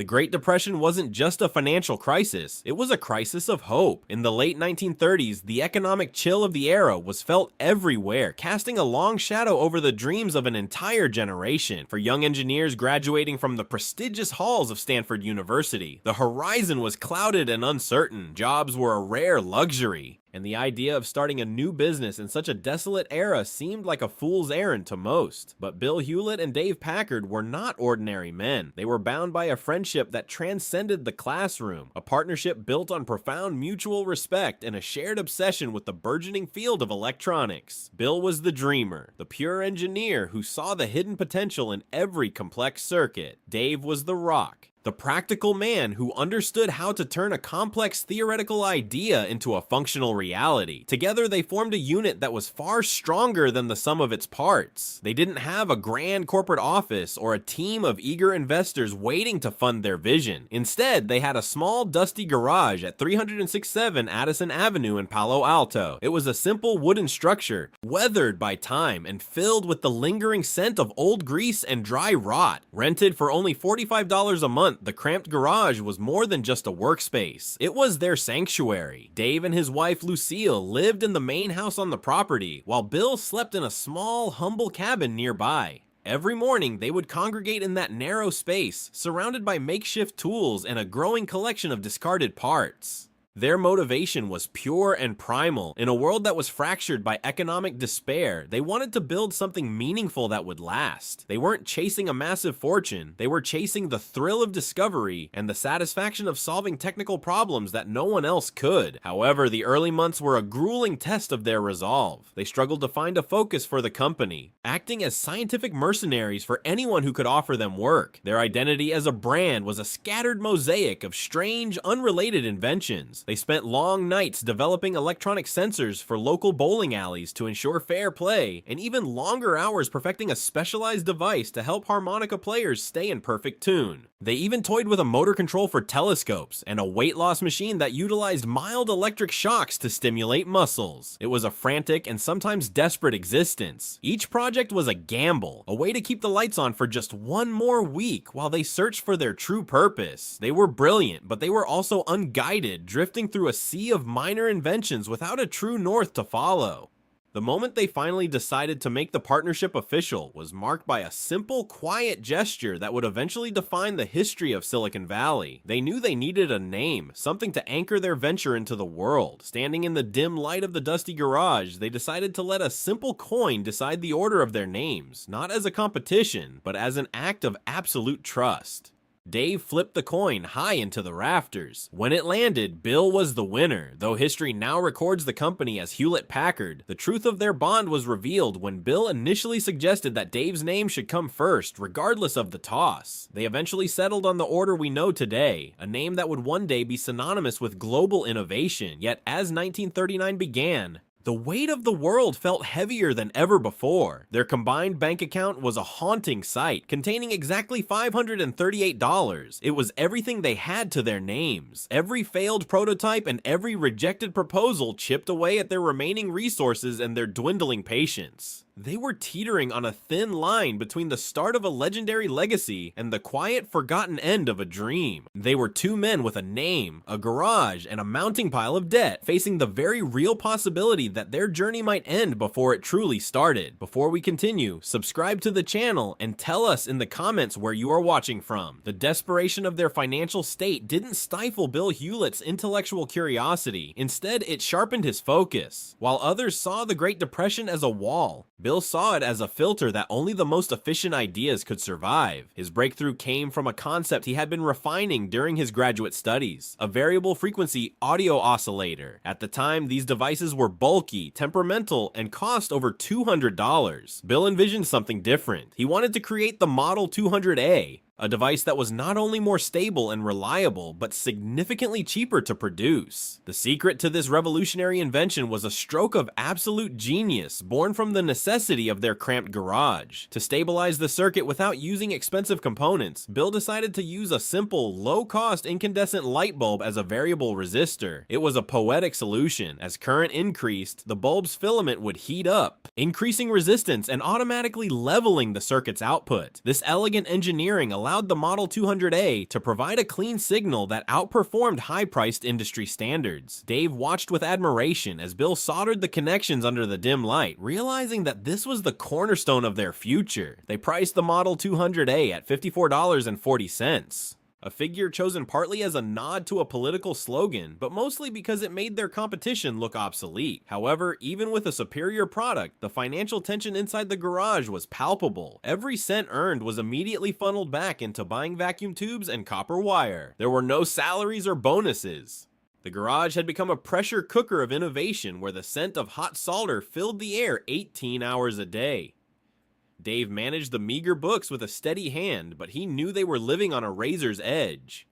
The Great Depression wasn't just a financial crisis, it was a crisis of hope. In the late 1930s, the economic chill of the era was felt everywhere, casting a long shadow over the dreams of an entire generation. For young engineers graduating from the prestigious halls of Stanford University, the horizon was clouded and uncertain. Jobs were a rare luxury, and the idea of starting a new business in such a desolate era seemed like a fool's errand to most. But Bill Hewlett and Dave Packard were not ordinary men. They were bound by a friendship that transcended the classroom, a partnership built on profound mutual respect and a shared obsession with the burgeoning field of electronics. Bill was the dreamer, the pure engineer who saw the hidden potential in every complex circuit. Dave was the rock, the practical man who understood how to turn a complex theoretical idea into a functional reality. Together, they formed a unit that was far stronger than the sum of its parts. They didn't have a grand corporate office or a team of eager investors waiting to fund their vision. Instead, they had a small, dusty garage at 367 Addison Avenue in Palo Alto. It was a simple wooden structure, weathered by time and filled with the lingering scent of old grease and dry rot. Rented for only $45 a month, the cramped garage was more than just a workspace. It was their sanctuary. Dave and his wife Lucille lived in the main house on the property, while Bill slept in a small, humble cabin nearby. Every morning, they would congregate in that narrow space, surrounded by makeshift tools and a growing collection of discarded parts. Their motivation was pure and primal. In a world that was fractured by economic despair, they wanted to build something meaningful that would last. They weren't chasing a massive fortune, they were chasing the thrill of discovery and the satisfaction of solving technical problems that no one else could. However, the early months were a grueling test of their resolve. They struggled to find a focus for the company, acting as scientific mercenaries for anyone who could offer them work. Their identity as a brand was a scattered mosaic of strange, unrelated inventions. They spent long nights developing electronic sensors for local bowling alleys to ensure fair play, and even longer hours perfecting a specialized device to help harmonica players stay in perfect tune. They even toyed with a motor control for telescopes and a weight loss machine that utilized mild electric shocks to stimulate muscles. It was a frantic and sometimes desperate existence. Each project was a gamble, a way to keep the lights on for just one more week while they searched for their true purpose. They were brilliant, but they were also unguided, drifting through a sea of minor inventions without a true north to follow. The moment they finally decided to make the partnership official was marked by a simple, quiet gesture that would eventually define the history of Silicon Valley. They knew they needed a name, something to anchor their venture into the world. Standing in the dim light of the dusty garage, they decided to let a simple coin decide the order of their names, not as a competition, but as an act of absolute trust. Dave flipped the coin high into the rafters. When it landed, Bill was the winner. Though history now records the company as Hewlett-Packard, the truth of their bond was revealed when Bill initially suggested that Dave's name should come first, regardless of the toss. They eventually settled on the order we know today, a name that would one day be synonymous with global innovation. Yet as 1939 began, the weight of the world felt heavier than ever before. Their combined bank account was a haunting sight, containing exactly $538. It was everything they had to their names. Every failed prototype and every rejected proposal chipped away at their remaining resources and their dwindling patience. They were teetering on a thin line between the start of a legendary legacy and the quiet, forgotten end of a dream. They were two men with a name, a garage, and a mounting pile of debt, facing the very real possibility that their journey might end before it truly started. Before we continue, subscribe to the channel and tell us in the comments where you are watching from. The desperation of their financial state didn't stifle Bill Hewlett's intellectual curiosity. Instead, it sharpened his focus. While others saw the Great Depression as a wall, Bill saw it as a filter that only the most efficient ideas could survive. His breakthrough came from a concept he had been refining during his graduate studies, a variable frequency audio oscillator. At the time, these devices were bulky, temperamental, and cost over $200. Bill envisioned something different. He wanted to create the Model 200A, a device that was not only more stable and reliable, but significantly cheaper to produce. The secret to this revolutionary invention was a stroke of absolute genius, born from the necessity of their cramped garage. To stabilize the circuit without using expensive components, Bill decided to use a simple, low-cost incandescent light bulb as a variable resistor. It was a poetic solution. As current increased, the bulb's filament would heat up, increasing resistance and automatically leveling the circuit's output. This elegant engineering allowed allowed the Model 200A to provide a clean signal that outperformed high-priced industry standards. Dave watched with admiration as Bill soldered the connections under the dim light, realizing that this was the cornerstone of their future. They priced the Model 200A at $54.40. A figure chosen partly as a nod to a political slogan, but mostly because it made their competition look obsolete. However, even with a superior product, the financial tension inside the garage was palpable. Every cent earned was immediately funneled back into buying vacuum tubes and copper wire. There were no salaries or bonuses. The garage had become a pressure cooker of innovation where the scent of hot solder filled the air 18 hours a day. Dave managed the meager books with a steady hand, but he knew they were living on a razor's edge.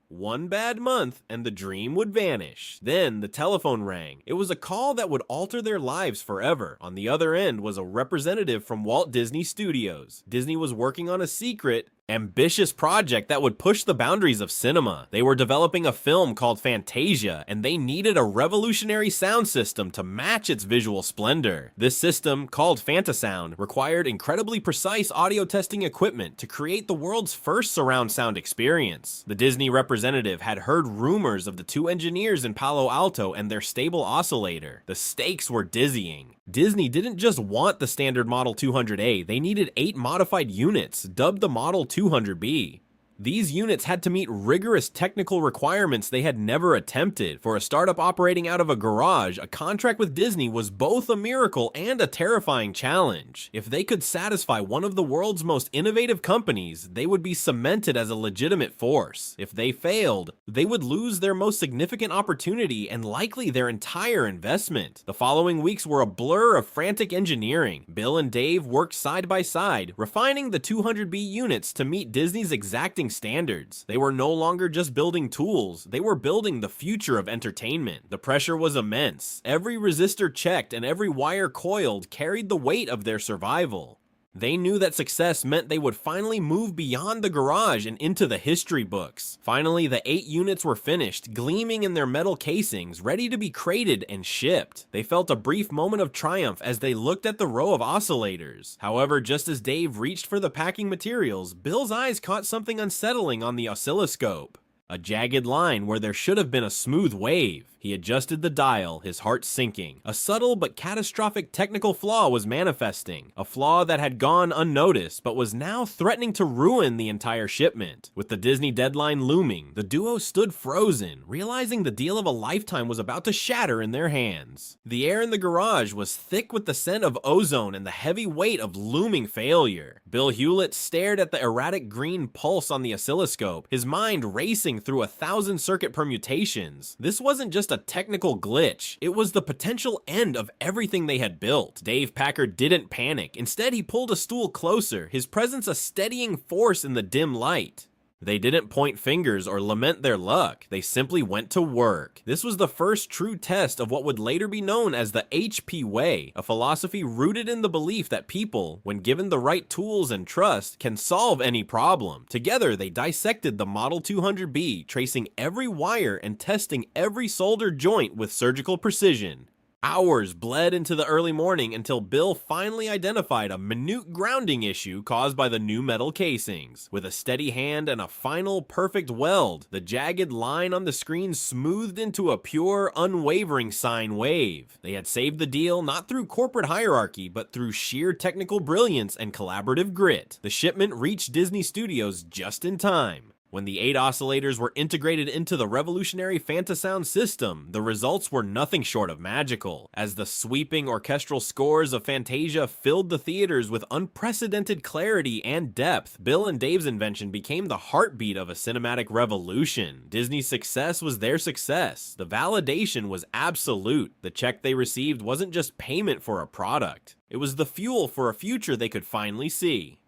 One bad month, and the dream would vanish. Then the telephone rang. It was a call that would alter their lives forever. On the other end was a representative from Walt Disney Studios. Disney was working on a secret, ambitious project that would push the boundaries of cinema. They were developing a film called Fantasia, and they needed a revolutionary sound system to match its visual splendor. This system, called Fantasound, required incredibly precise audio testing equipment to create the world's first surround sound experience. The Disney representative had heard rumors of the two engineers in Palo Alto and their stable oscillator. The stakes were dizzying. Disney didn't just want the standard Model 200A, they needed 8 modified units, dubbed the Model 200B. These units had to meet rigorous technical requirements they had never attempted. For a startup operating out of a garage, a contract with Disney was both a miracle and a terrifying challenge. If they could satisfy one of the world's most innovative companies, they would be cemented as a legitimate force. If they failed, they would lose their most significant opportunity and likely their entire investment. The following weeks were a blur of frantic engineering. Bill and Dave worked side by side, refining the 200B units to meet Disney's exacting standards. They were no longer just building tools, they were building the future of entertainment. The pressure was immense. Every resistor checked and every wire coiled carried the weight of their survival. They knew that success meant they would finally move beyond the garage and into the history books. Finally, the 8 units were finished, gleaming in their metal casings, ready to be crated and shipped. They felt a brief moment of triumph as they looked at the row of oscillators. However, just as Dave reached for the packing materials, Bill's eyes caught something unsettling on the oscilloscope. A jagged line where there should have been a smooth wave. He adjusted the dial, his heart sinking. A subtle but catastrophic technical flaw was manifesting. A flaw that had gone unnoticed, but was now threatening to ruin the entire shipment. With the Disney deadline looming, the duo stood frozen, realizing the deal of a lifetime was about to shatter in their hands. The air in the garage was thick with the scent of ozone and the heavy weight of looming failure. Bill Hewlett stared at the erratic green pulse on the oscilloscope, his mind racing through 1,000 circuit permutations. This wasn't just a technical glitch, it was the potential end of everything they had built. Dave Packard didn't panic. Instead, he pulled a stool closer, his presence a steadying force in the dim light. They didn't point fingers or lament their luck, they simply went to work. This was the first true test of what would later be known as the HP way, a philosophy rooted in the belief that people, when given the right tools and trust, can solve any problem. Together, they dissected the Model 200B, tracing every wire and testing every soldered joint with surgical precision. Hours bled into the early morning until Bill finally identified a minute grounding issue caused by the new metal casings. With a steady hand and a final perfect weld, the jagged line on the screen smoothed into a pure, unwavering sine wave. They had saved the deal not through corporate hierarchy, but through sheer technical brilliance and collaborative grit. The shipment reached Disney Studios just in time. When the 8 oscillators were integrated into the revolutionary Fantasound system, the results were nothing short of magical. As the sweeping orchestral scores of Fantasia filled the theaters with unprecedented clarity and depth, Bill and Dave's invention became the heartbeat of a cinematic revolution. Disney's success was their success. The validation was absolute. The check they received wasn't just payment for a product. It was the fuel for a future they could finally see.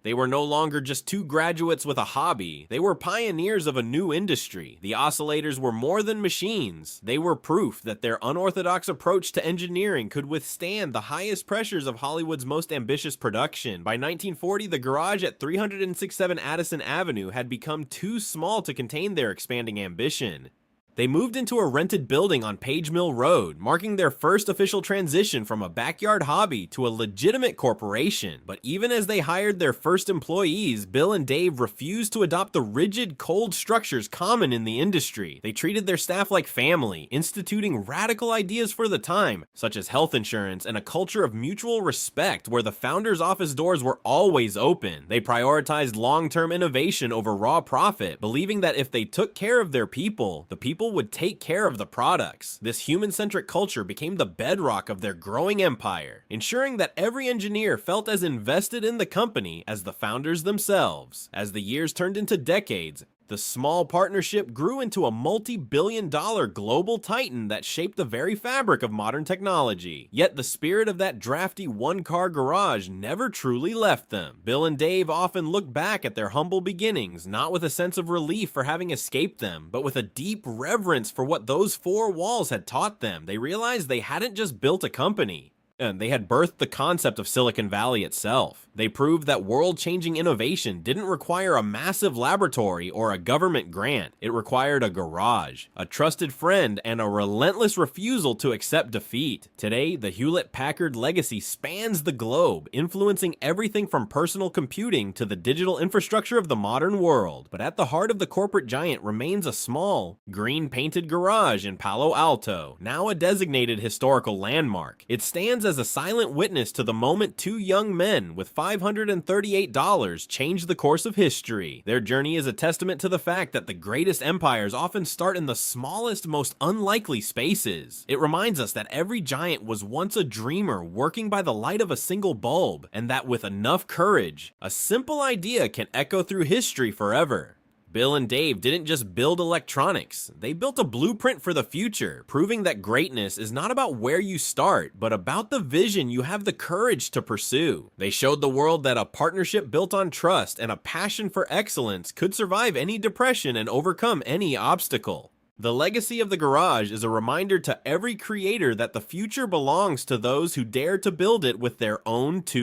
They were no longer just 2 graduates with a hobby, they were pioneers of a new industry. The oscillators were more than machines, they were proof that their unorthodox approach to engineering could withstand the highest pressures of Hollywood's most ambitious production. By 1940, the garage at 367 Addison Avenue had become too small to contain their expanding ambition. They moved into a rented building on Page Mill Road, marking their first official transition from a backyard hobby to a legitimate corporation. But even as they hired their first employees, Bill and Dave refused to adopt the rigid, cold structures common in the industry. They treated their staff like family, instituting radical ideas for the time, such as health insurance and a culture of mutual respect where the founder's office doors were always open. They prioritized long-term innovation over raw profit, believing that if they took care of their people, the people would take care of the products. This human-centric culture became the bedrock of their growing empire, ensuring that every engineer felt as invested in the company as the founders themselves. As the years turned into decades, the small partnership grew into a multi-billion-dollar global titan that shaped the very fabric of modern technology. Yet the spirit of that drafty one-car garage never truly left them. Bill and Dave often look back at their humble beginnings, not with a sense of relief for having escaped them, but with a deep reverence for what those four walls had taught them. They realized they hadn't just built a company, and they had birthed the concept of Silicon Valley itself. They proved that world-changing innovation didn't require a massive laboratory or a government grant. It required a garage, a trusted friend, and a relentless refusal to accept defeat. Today, the Hewlett-Packard legacy spans the globe, influencing everything from personal computing to the digital infrastructure of the modern world. But at the heart of the corporate giant remains a small, green-painted garage in Palo Alto, now a designated historical landmark. It stands as a silent witness to the moment two young men with $538 changed the course of history. Their journey is a testament to the fact that the greatest empires often start in the smallest, most unlikely spaces. It reminds us that every giant was once a dreamer working by the light of a single bulb, and that with enough courage, a simple idea can echo through history forever. Bill and Dave didn't just build electronics, they built a blueprint for the future, proving that greatness is not about where you start, but about the vision you have the courage to pursue. They showed the world that a partnership built on trust and a passion for excellence could survive any depression and overcome any obstacle. The legacy of the garage is a reminder to every creator that the future belongs to those who dare to build it with their own two